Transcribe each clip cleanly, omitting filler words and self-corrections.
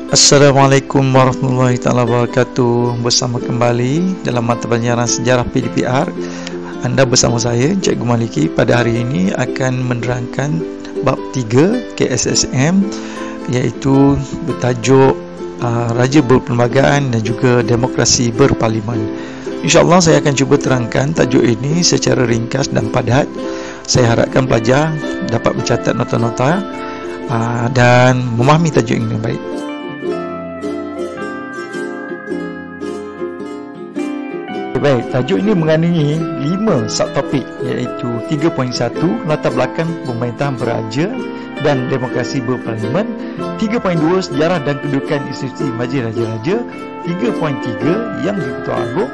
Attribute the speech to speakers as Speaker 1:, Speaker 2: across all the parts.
Speaker 1: Assalamualaikum warahmatullahi taala wabarakatuh. Bersama kembali dalam mata pelajaran sejarah PDPR. Anda bersama saya Cikgu Maliki. Pada hari ini akan menerangkan bab 3 KSSM, iaitu bertajuk Raja Berperlembagaan dan juga Demokrasi Berparlimen. InsyaAllah saya akan cuba terangkan tajuk ini secara ringkas dan padat. Saya harapkan pelajar dapat mencatat nota-nota dan memahami tajuk ini dengan baik. Baik, tajuk ini mengandungi 5 subtopik, iaitu 3.1 latar belakang pemerintahan beraja dan demokrasi berparlimen, 3.2 sejarah dan kedudukan institusi Majlis Raja-Raja, 3.3 yang di-Ketua Agong,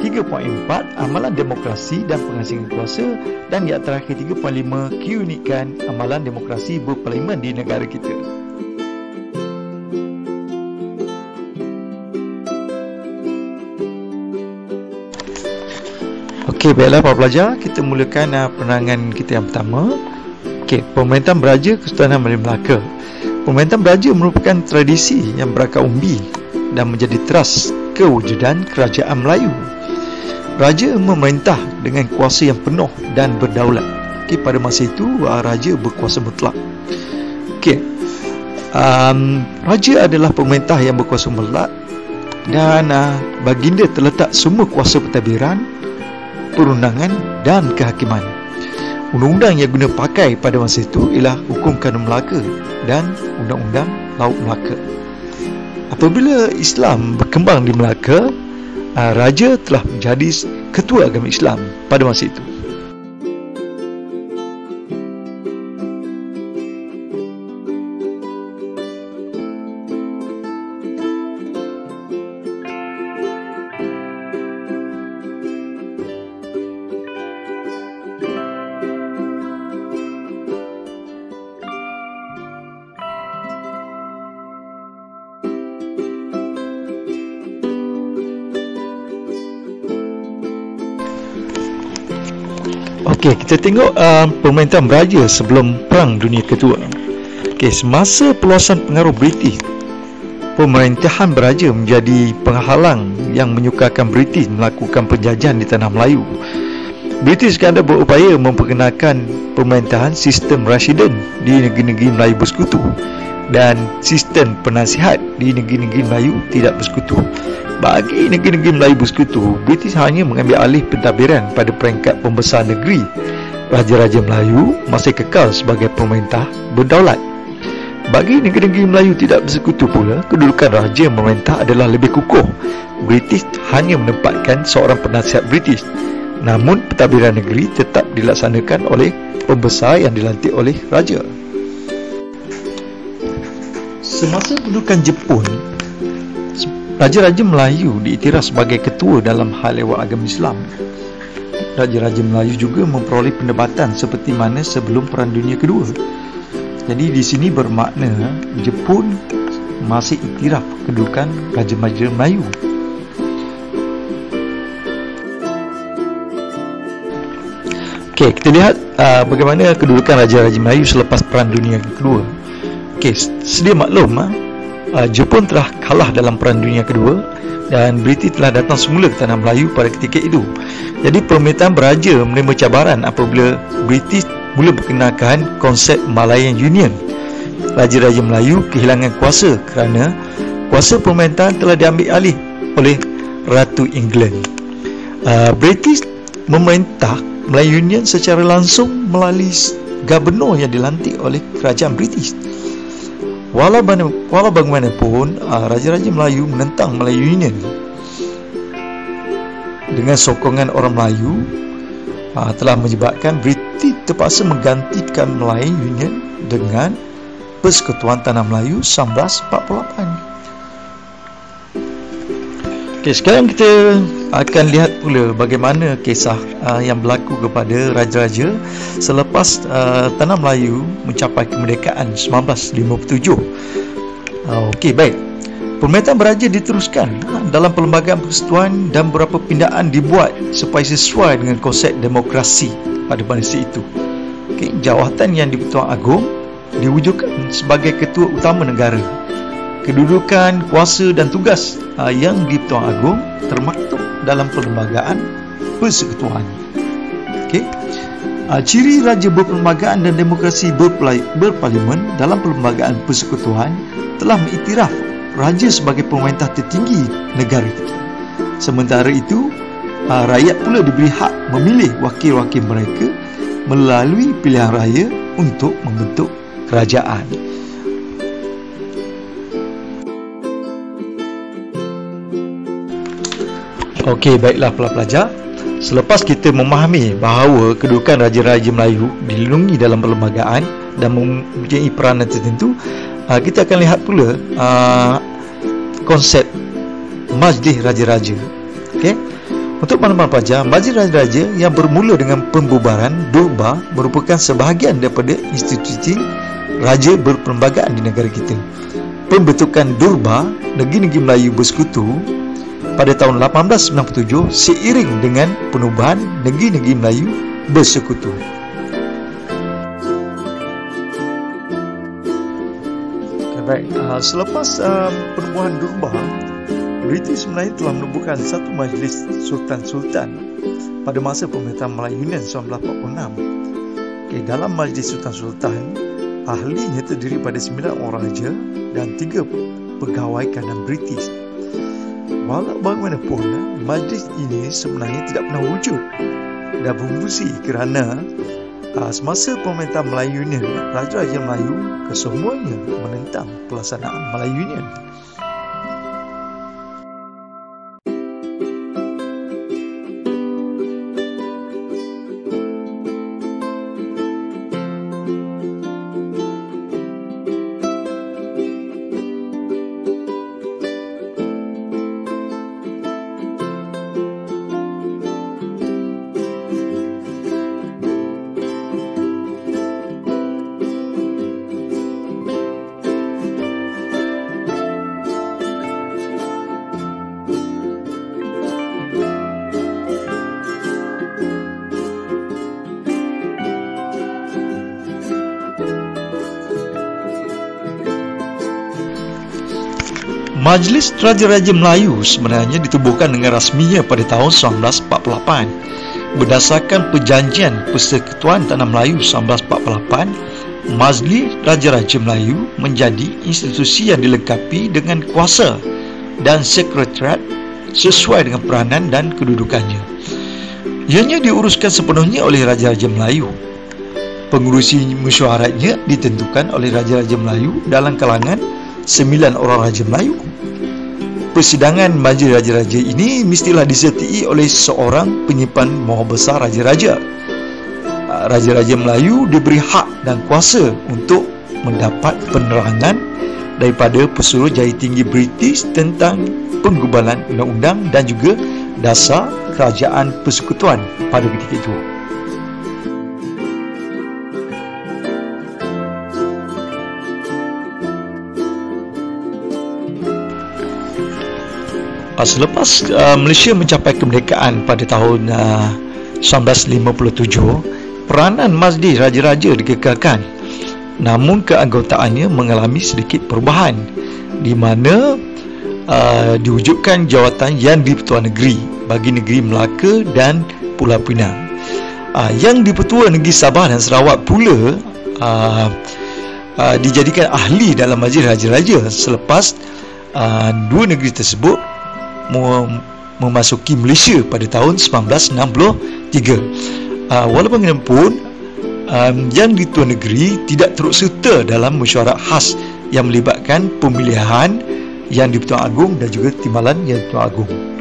Speaker 1: 3.4 amalan demokrasi dan pengasingan kuasa, dan yang terakhir 3.5 keunikan amalan demokrasi berparlimen di negara kita. Okey, baiklah para pelajar, kita mulakan penerangan kita yang pertama. Okey, pemerintahan beraja Kesultanan Melayu Melaka. Pemerintahan beraja merupakan tradisi yang berakar umbi dan menjadi teras kewujudan kerajaan Melayu. Raja memerintah dengan kuasa yang penuh dan berdaulat. Okey, pada masa itu raja berkuasa mutlak. Okey, raja adalah pemerintah yang berkuasa mutlak dan baginda terletak semua kuasa pentadbiran, perundangan dan kehakiman. Undang-undang yang guna pakai pada masa itu ialah Hukum Kanun Melaka dan Undang-Undang Laut Melaka. Apabila Islam berkembang di Melaka, raja telah menjadi ketua agama Islam pada masa itu. Okey, kita tengok pemerintahan beraja sebelum Perang Dunia Kedua. Okey, semasa perluasan pengaruh British, pemerintahan beraja menjadi penghalang yang menyukarkan British melakukan penjajahan di tanah Melayu. British sekadar berupaya memperkenalkan pemerintahan sistem residen di negeri-negeri Melayu bersekutu dan sistem penasihat di negeri-negeri Melayu tidak bersekutu. Bagi negeri-negeri Melayu bersekutu, British hanya mengambil alih pentadbiran pada peringkat pembesar negeri. Raja-raja Melayu masih kekal sebagai pemerintah berdaulat. Bagi negeri-negeri Melayu tidak bersekutu pula, kedudukan raja memerintah adalah lebih kukuh. British hanya menempatkan seorang penasihat British, namun pentadbiran negeri tetap dilaksanakan oleh pembesar yang dilantik oleh raja. Semasa pendudukan Jepun, Raja-Raja Melayu diiktiraf sebagai ketua dalam hal ehwal agama Islam. Raja-Raja Melayu juga memperoleh pendapatan seperti mana sebelum Perang Dunia Kedua. Jadi di sini bermakna Jepun masih iktiraf kedudukan Raja-Raja Melayu. Okey, kita lihat bagaimana kedudukan Raja-Raja Melayu selepas Perang Dunia Kedua. Okey, sedia maklum Jepun telah kalah dalam Perang Dunia Kedua dan British telah datang semula ke tanah Melayu pada ketika itu. Jadi pemerintahan beraja menerima cabaran apabila British mula perkenalkan konsep Malayan Union. Raja-Raja Melayu kehilangan kuasa kerana kuasa pemerintahan telah diambil alih oleh Ratu England. British memerintah Malayan Union secara langsung melalui gubernur yang dilantik oleh kerajaan British. Walau bagaimanapun, Raja-Raja Melayu menentang Malayan Union. Dengan sokongan orang Melayu telah menyebabkan British terpaksa menggantikan Malayan Union dengan Persekutuan Tanah Melayu 1948. Okey, sekarang kita akan lihat pula bagaimana kisah yang berlaku kepada raja-raja selepas tanah Melayu mencapai kemerdekaan 1957. Okey, baik. Pemerintahan beraja diteruskan dalam perlembagaan persekutuan dan beberapa pindaan dibuat supaya sesuai dengan konsep demokrasi pada masa itu. Okey, jawatan yang di-Ketua Agong diwujudkan sebagai ketua utama negara. kedudukan, kuasa dan tugas yang di-Pertuan Agong termaktub dalam Perlembagaan Persekutuan. Okey. Ciri Raja Berperlembagaan dan Demokrasi Berparlimen dalam Perlembagaan Persekutuan telah mengiktiraf Raja sebagai pemerintah tertinggi negara kita. Sementara itu, rakyat pula diberi hak memilih wakil-wakil mereka melalui pilihan raya untuk membentuk kerajaan. Okey, baiklah pelajar. Selepas kita memahami bahawa kedudukan Raja-Raja Melayu dilindungi dalam perlembagaan dan mempunyai peranan tertentu, kita akan lihat pula konsep Majlis Raja-Raja. Okey. Untuk makluman pelajar, Majlis Raja-Raja yang bermula dengan pembubaran Durba merupakan sebahagian daripada institusi raja berperlembagaan di negara kita. Pembentukan Durba Negeri-Negeri Melayu Bersekutu pada tahun 1897 seiring dengan penubuhan Negeri-Negeri Melayu Bersekutu. Okay, baik. Selepas penubuhan Durba, British Melayu telah menubuhkan satu majlis Sultan-Sultan pada masa pemerintahan Melayu Union 1946. Okay, dalam majlis Sultan-Sultan, ahlinya terdiri pada 9 orang raja dan 3 pegawai kanan British. Walau bagaimanapun, majlis ini sebenarnya tidak pernah wujud dan berfungsi kerana semasa pemerintahan Melayu Union, Raja-Raja Melayu kesemuanya menentang pelaksanaan Melayu Union. Majlis Raja-Raja Melayu sebenarnya ditubuhkan dengan rasminya pada tahun 1948. Berdasarkan Perjanjian Persekutuan Tanah Melayu 1948, Majlis Raja-Raja Melayu menjadi institusi yang dilengkapi dengan kuasa dan sekretariat sesuai dengan peranan dan kedudukannya. Ianya diuruskan sepenuhnya oleh Raja-Raja Melayu. Pengurusi mesyuaratnya ditentukan oleh Raja-Raja Melayu dalam kalangan 9 orang Raja Melayu. Persidangan Majlis Raja-Raja ini mestilah disertai oleh seorang penyimpan maha besar Raja-Raja. Raja-Raja Melayu diberi hak dan kuasa untuk mendapat penerangan daripada Pesuruhjaya Tinggi British tentang penggubalan undang-undang dan juga dasar kerajaan persekutuan pada ketika itu. Selepas Malaysia mencapai kemerdekaan pada tahun 1957, peranan Majlis Raja-Raja dikekalkan. Namun keanggotaannya mengalami sedikit perubahan, di mana diwujudkan jawatan yang di-Pertuan Negeri bagi negeri Melaka dan Pulau Pinang. Yang di-Pertua Negeri Sabah dan Sarawak pula dijadikan ahli dalam Majlis Raja-Raja selepas dua negeri tersebut memasuki Malaysia pada tahun 1963. Walaupun bagaimanapun, yang di Tuan Negeri tidak turut serta dalam mesyuarat khas yang melibatkan pemilihan yang di Pertuan Agong dan juga timbalan yang di Pertuan Agong.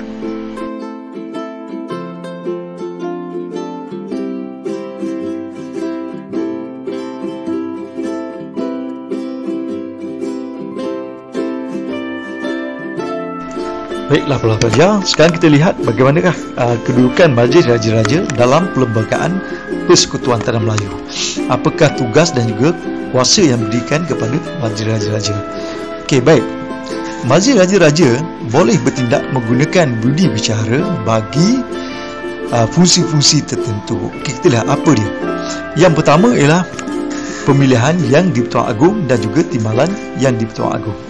Speaker 1: Baiklah pelajar, sekarang kita lihat bagaimanakah kedudukan Majlis Raja-Raja dalam Perlembagaan Persekutuan Tanah Melayu. Apakah tugas dan juga kuasa yang diberikan kepada Majlis Raja-Raja? Okey, baik. Majlis Raja-Raja boleh bertindak menggunakan budi bicara bagi fungsi-fungsi tertentu. Okey, kita lihat apa dia. Yang pertama ialah pemilihan yang di Pertuan Agong dan juga timbalan yang di Pertuan Agong.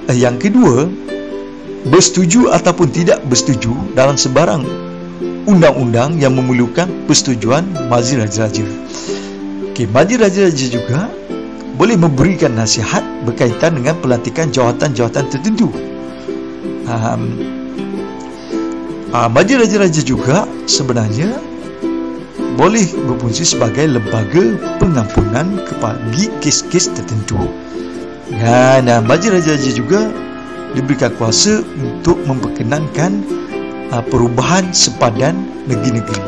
Speaker 1: Yang kedua, bersetuju ataupun tidak bersetuju dalam sebarang undang-undang yang memerlukan persetujuan majlis raja-raja. Majlis raja-raja juga boleh memberikan nasihat berkaitan dengan pelantikan jawatan-jawatan tertentu. Majlis raja-raja juga sebenarnya boleh berfungsi sebagai lembaga pengampunan bagi kes-kes tertentu. Dan majlis raja-raja juga diberikan kuasa untuk memperkenankan perubahan sepadan negeri-negeri.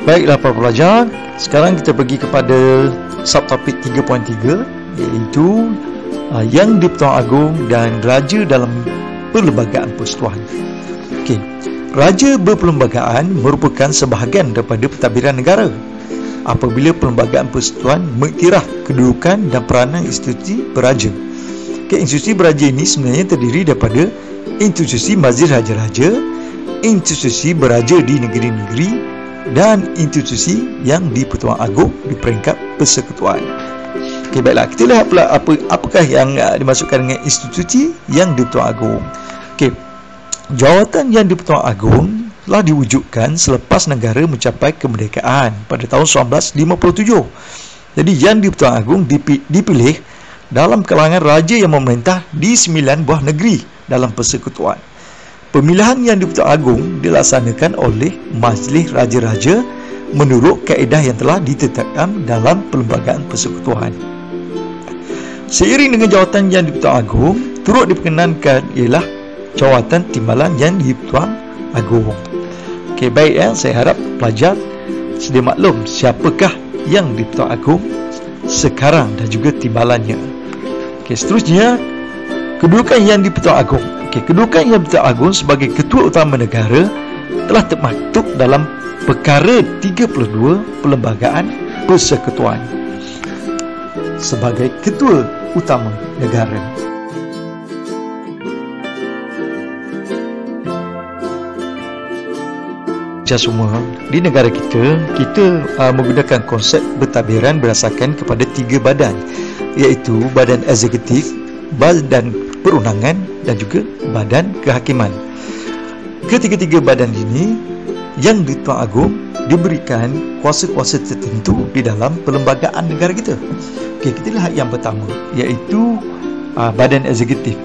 Speaker 1: Baiklah para pelajar, sekarang kita pergi kepada subtopik 3.3, iaitu Yang di-Pertuan Agong dan Raja dalam Perlembagaan Persekutuan. Raja berperlembagaan merupakan sebahagian daripada pentadbiran negara. Apabila Perlembagaan Persekutuan mengiktiraf kedudukan dan peranan institusi beraja. Institusi beraja ini sebenarnya terdiri daripada institusi majlis raja-raja, institusi beraja di negeri-negeri, dan institusi yang di-Pertuan Agong di peringkat persekutuan. Baiklah, kita lihat pula apakah yang dimaksudkan dengan institusi yang di-Pertuan Agong. Jawatan yang di-Pertuan Agong telah diwujudkan selepas negara mencapai kemerdekaan pada tahun 1957. Jadi yang di-Pertuan Agong dipilih dalam kalangan raja yang memerintah di 9 buah negeri dalam persekutuan. Pemilihan yang di-Pertuan Agong dilaksanakan oleh majlis raja-raja menurut kaedah yang telah ditetapkan dalam Perlembagaan Persekutuan. Seiring dengan jawatan yang di-Pertuan Agong, turut diperkenankan ialah jawatan timbalan yang di-Pertuan Agong. Baik, saya harap pelajar sedia maklum siapakah yang di-Pertuan Agong sekarang dan juga timbalannya. Seterusnya, kedudukan yang di-Pertuan Agong. Kedudukan yang di-Pertuan Agong sebagai Ketua Utama Negara telah termaktub dalam Perkara 32 Perlembagaan Persekutuan sebagai Ketua Utama Negara. Semua di negara kita menggunakan konsep pentadbiran berdasarkan kepada 3 badan, iaitu Badan Eksekutif, Badan Perundangan dan juga Badan Kehakiman. Ketiga-tiga badan ini yang di-Pertuan Agong diberikan kuasa-kuasa tertentu di dalam perlembagaan negara kita. Kita lihat yang pertama, iaitu Badan Eksekutif.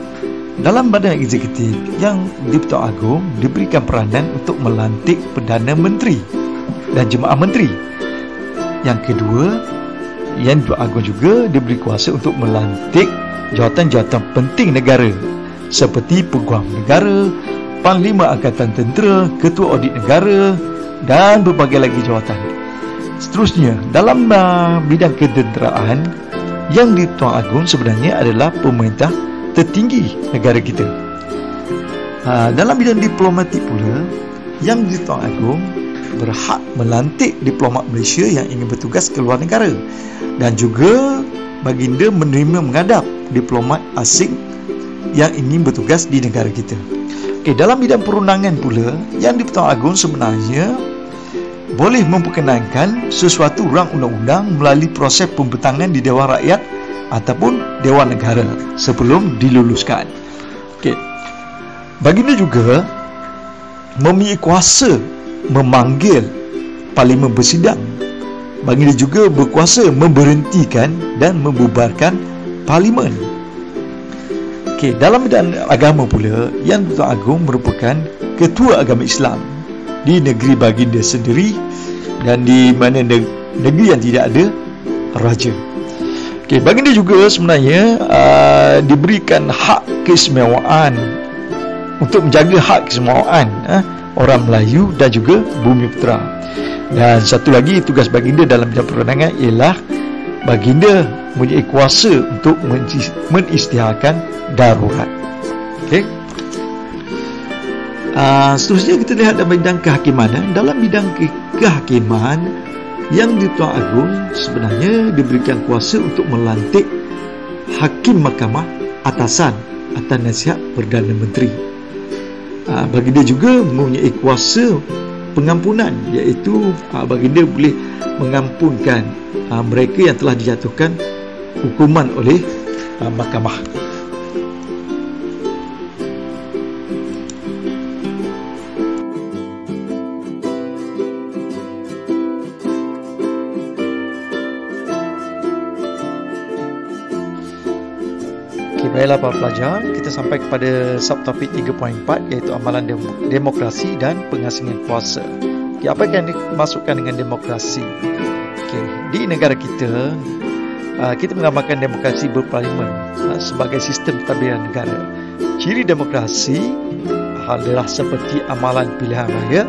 Speaker 1: Dalam Badan Eksekutif yang di-Pertuan Agong diberikan peranan untuk melantik Perdana Menteri dan Jemaah Menteri. Yang kedua, yang di-Pertuan Agong juga diberi kuasa untuk melantik jawatan-jawatan penting negara seperti Peguam Negara, Panglima Angkatan Tentera, Ketua Audit Negara dan berbagai lagi jawatan. Seterusnya, dalam bidang ketenteraan, yang di-Pertuan Agong sebenarnya adalah pemerintah tertinggi negara kita. Dalam bidang diplomatik pula, yang di-Pertuan Agong berhak melantik diplomat Malaysia yang ingin bertugas ke luar negara dan juga baginda menerima menghadap diplomat asing yang ingin bertugas di negara kita. Dalam bidang perundangan pula, yang di-Pertuan Agong sebenarnya boleh memperkenankan sesuatu rang undang-undang melalui proses pembentangan di Dewan Rakyat ataupun Dewan Negara sebelum diluluskan. Baginda juga mempunyai kuasa memanggil Parlimen bersidang. Baginda juga berkuasa memberhentikan dan membubarkan Parlimen. Dalam bidang agama pula, yang di-Pertuan Agong merupakan Ketua Agama Islam di negeri baginda sendiri dan di mana negeri yang tidak ada raja. Baginda juga sebenarnya diberikan hak keistimewaan untuk menjaga hak keistimewaan orang Melayu dan juga Bumiputera. Dan satu lagi tugas baginda dalam bidang perundangan ialah baginda mempunyai kuasa untuk mengisytiharkan darurat. Seterusnya kita lihat dalam bidang kehakiman. Dalam bidang kehakiman, yang di-Pertuan Agong sebenarnya diberikan kuasa untuk melantik Hakim Mahkamah Atasan atas nasihat Perdana Menteri. Baginda juga mempunyai kuasa pengampunan, iaitu baginda boleh mengampunkan mereka yang telah dijatuhkan hukuman oleh mahkamah. Baiklah para pelajar, kita sampai kepada subtopik 3.4 iaitu amalan demokrasi dan pengasingan kuasa. Apa yang dimaksudkan dengan demokrasi? Di negara kita, kita mengamalkan demokrasi berparlimen sebagai sistem pentadbiran negara. Ciri demokrasi adalah seperti amalan pilihan raya,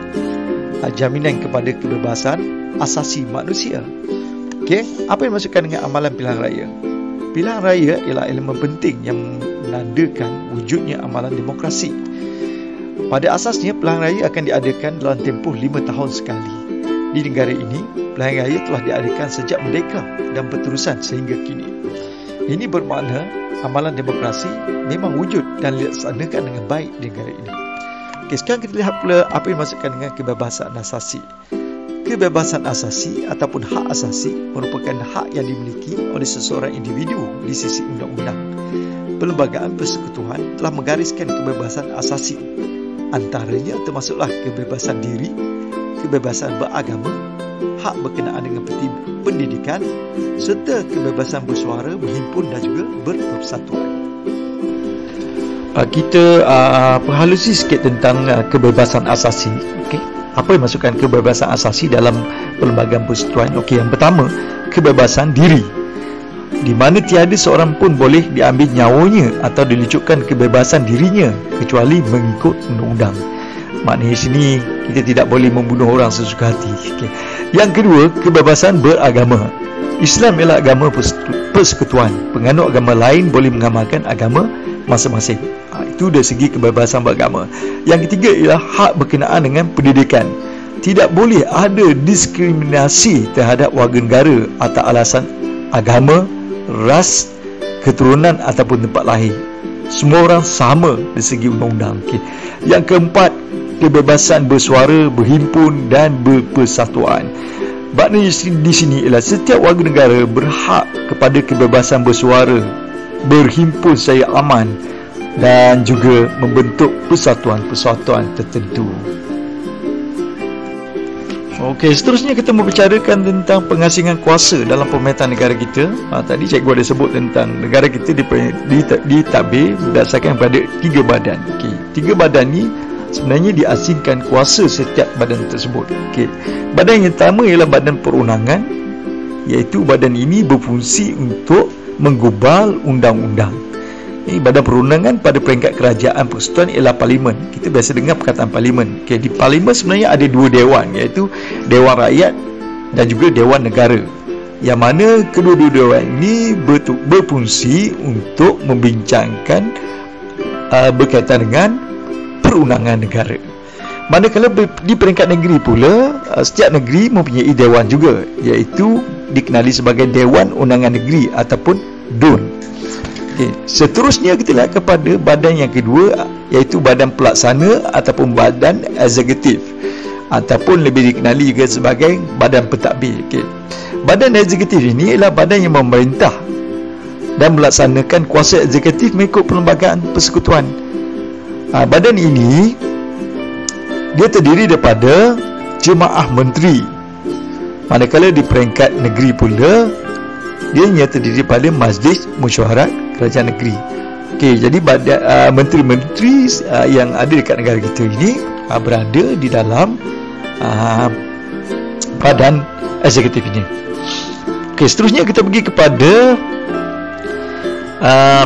Speaker 1: jaminan kepada kebebasan asasi manusia. Apa yang dimaksudkan dengan amalan pilihan raya? Pilihan raya ialah elemen penting yang menandakan wujudnya amalan demokrasi. Pada asasnya, pilihan raya akan diadakan dalam tempoh 5 tahun sekali. Di negara ini, pilihan raya telah diadakan sejak merdeka dan berterusan sehingga kini. Ini bermakna amalan demokrasi memang wujud dan dilaksanakan dengan baik di negara ini. Sekarang kita lihat pula apa yang dimaksudkan dengan kebebasan asasi. Kebebasan asasi ataupun hak asasi merupakan hak yang dimiliki oleh seseorang individu di sisi undang-undang. Perlembagaan Persekutuan telah menggariskan kebebasan asasi. Antaranya termasuklah kebebasan diri, kebebasan beragama, hak berkenaan dengan pendidikan, serta kebebasan bersuara, berhimpun dan juga berpersatuan. Kita perhalusi sikit tentang kebebasan asasi. Apa yang dimaksudkan kebebasan asasi dalam Perlembagaan Persekutuan? Yang pertama, kebebasan diri, di mana tiada seorang pun boleh diambil nyawanya atau dilecutkan kebebasan dirinya kecuali mengikut undang-undang. Maknanya sini kita tidak boleh membunuh orang sesuka hati. Yang kedua, kebebasan beragama. Islam ialah agama persekutuan. Penganut agama lain boleh mengamalkan agama masing-masing. Itu dari segi kebebasan beragama. Yang ketiga ialah hak berkenaan dengan pendidikan. Tidak boleh ada diskriminasi terhadap warga negara atas alasan agama, ras, keturunan ataupun tempat lahir. Semua orang sama dari segi undang-undang. Yang keempat, kebebasan bersuara, berhimpun dan berpersatuan. Maknanya di sini ialah setiap warga negara berhak kepada kebebasan bersuara, berhimpun secara aman dan juga membentuk persatuan-persatuan tertentu. Seterusnya kita membicarakan tentang pengasingan kuasa dalam pemerintahan negara kita. Tadi cikgu ada sebut tentang negara kita ditadbir berdasarkan pada 3 badan. 3 badan ni sebenarnya diasingkan kuasa setiap badan tersebut. Badan yang pertama ialah badan perundangan, iaitu badan ini berfungsi untuk menggubal undang-undang. Badan perundangan pada peringkat kerajaan persekutuan ialah parlimen. Kita biasa dengar perkataan parlimen. Di parlimen sebenarnya ada 2 dewan, iaitu Dewan Rakyat dan juga Dewan Negara, yang mana kedua-dua dewan ini berfungsi untuk membincangkan berkaitan dengan perundangan negara. Manakala di peringkat negeri pula, setiap negeri mempunyai dewan juga, iaitu dikenali sebagai Dewan Undangan Negeri ataupun DUN. Seterusnya kita lihat kepada badan yang kedua, iaitu badan pelaksana ataupun badan eksekutif, ataupun lebih dikenali juga sebagai badan pentadbir. Badan eksekutif ini ialah badan yang memerintah dan melaksanakan kuasa eksekutif mengikut Perlembagaan Persekutuan. Badan ini dia terdiri daripada jemaah menteri. Manakala di peringkat negeri pula, dia hanya terdiri pada Majlis Mesyuarat Kerajaan Negeri. Jadi menteri-menteri yang ada dekat negara kita ini berada di dalam badan eksekutif ini. Seterusnya kita pergi kepada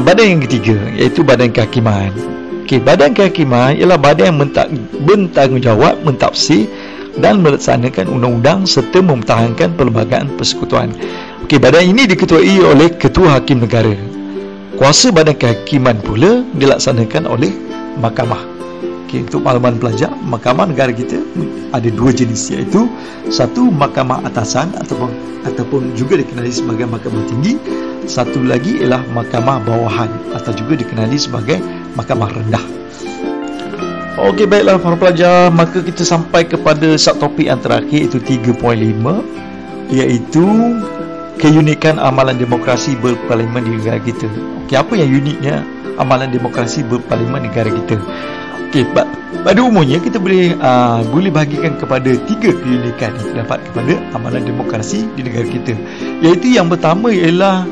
Speaker 1: badan yang ketiga, iaitu badan kehakiman. Badan kehakiman ialah badan yang bertanggungjawab mentafsir dan melaksanakan undang-undang serta mempertahankan perlembagaan persekutuan. Badan ini diketuai oleh Ketua Hakim Negara. Kuasa badan kehakiman pula dilaksanakan oleh mahkamah. Untuk makluman pelajar, mahkamah negara kita ada 2 jenis, iaitu satu mahkamah atasan ataupun juga dikenali sebagai mahkamah tinggi. Satu lagi ialah mahkamah bawahan atau juga dikenali sebagai mahkamah rendah. Baiklah para pelajar, maka kita sampai kepada subtopik yang terakhir, iaitu 3.5, iaitu keunikan amalan demokrasi berparlimen di negara kita. Okey, apa yang uniknya amalan demokrasi berparlimen negara kita? Okey, pada umumnya kita boleh bahagikan kepada 3 keunikan yang terdapat kepada amalan demokrasi di negara kita. Iaitu yang pertama ialah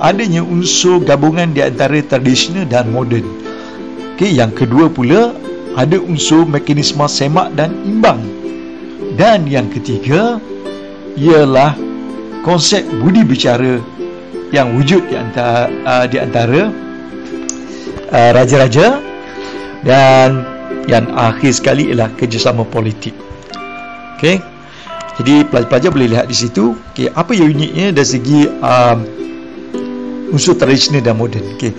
Speaker 1: adanya unsur gabungan di antara tradisional dan moden. Okey, yang kedua pula ada unsur mekanisme semak dan imbang. Dan yang ketiga ialah konsep budi bicara yang wujud di antara raja-raja, dan yang akhir sekali ialah kerjasama politik. Okey, jadi pelajar-pelajar boleh lihat di situ, okey, apa yang uniknya dari segi unsur tradisional dan moden. Okey,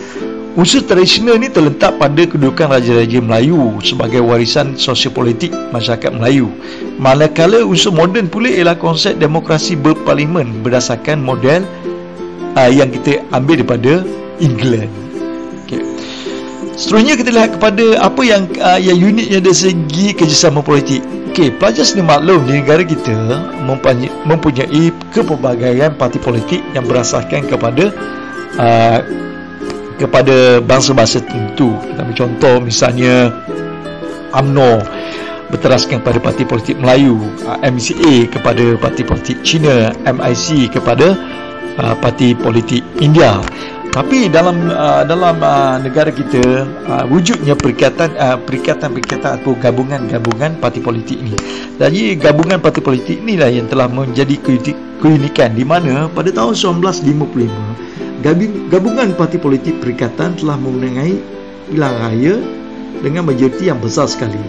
Speaker 1: unsur tradisional ni terletak pada kedudukan raja-raja Melayu sebagai warisan sosiopolitik masyarakat Melayu. Manakala unsur moden pula ialah konsep demokrasi berparlimen berdasarkan model yang kita ambil daripada England. Okay. Seterusnya kita lihat kepada apa yang uniknya dari segi kerjasama politik. Okey, pelajar sendiri maklum di negara kita mempunyai kepelbagaian parti politik yang berasaskan kepada bangsa-bangsa tertentu. Kita ambil contoh misalnya UMNO berteraskan kepada parti politik Melayu, MCA kepada parti politik Cina, MIC kepada parti politik India. Tapi dalam negara kita wujudnya perikatan atau gabungan parti politik ini. Jadi gabungan parti politik inilah yang telah menjadi keunikan, di mana pada tahun 1955 gabungan parti politik perikatan telah memenangi pilihan raya dengan majoriti yang besar sekali.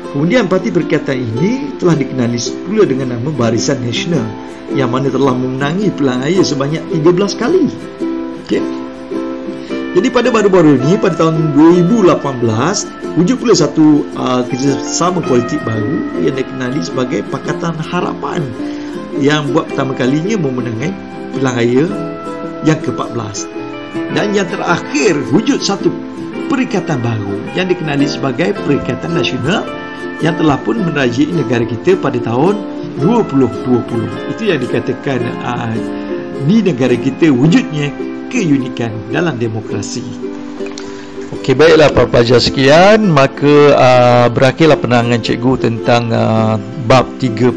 Speaker 1: Kemudian parti perikatan ini telah dikenali pula dengan nama Barisan Nasional, yang mana telah memenangi pilihan raya sebanyak 13 kali. Okey. Jadi pada baru-baru ini, pada tahun 2018, wujud pula satu kerjasama politik baru yang dikenali sebagai Pakatan Harapan, yang buat pertama kalinya memenangi pilihan raya yang ke-14. Dan yang terakhir, wujud satu perikatan baru yang dikenali sebagai Perikatan Nasional yang telah pun merajai negara kita pada tahun 2020. Itu yang dikatakan di negara kita wujudnya keunikan dalam demokrasi. Okey, baiklah para pelajar sekian, maka berakhirlah penerangan cikgu tentang bab 3,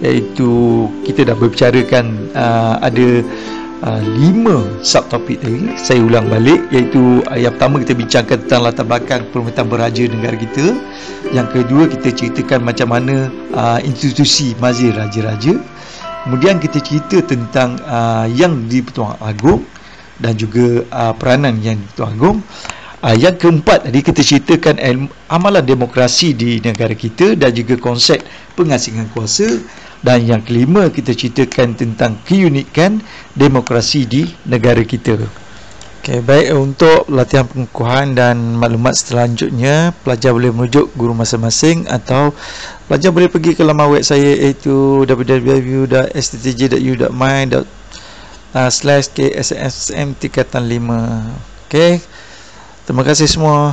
Speaker 1: iaitu kita dah berbicarakan ada 5 subtopik tadi. Saya ulang balik, iaitu yang pertama kita bincangkan tentang latar belakang pemerintahan beraja negara kita. Yang kedua kita ceritakan macam mana institusi mazir raja-raja. Kemudian kita cerita tentang yang di Pertuan Agong dan juga peranan yang di Pertuan Agong. Yang keempat tadi kita ceritakan amalan demokrasi di negara kita dan juga konsep pengasingan kuasa. Dan yang kelima kita ceritakan tentang keunikan demokrasi di negara kita. Okey, baik, untuk latihan pengukuhan dan maklumat selanjutnya, pelajar boleh merujuk guru masing-masing atau pelajar boleh pergi ke laman web saya, iaitu www.sttj.u.my/ksm tingkatan 5. Okey, terima kasih semua.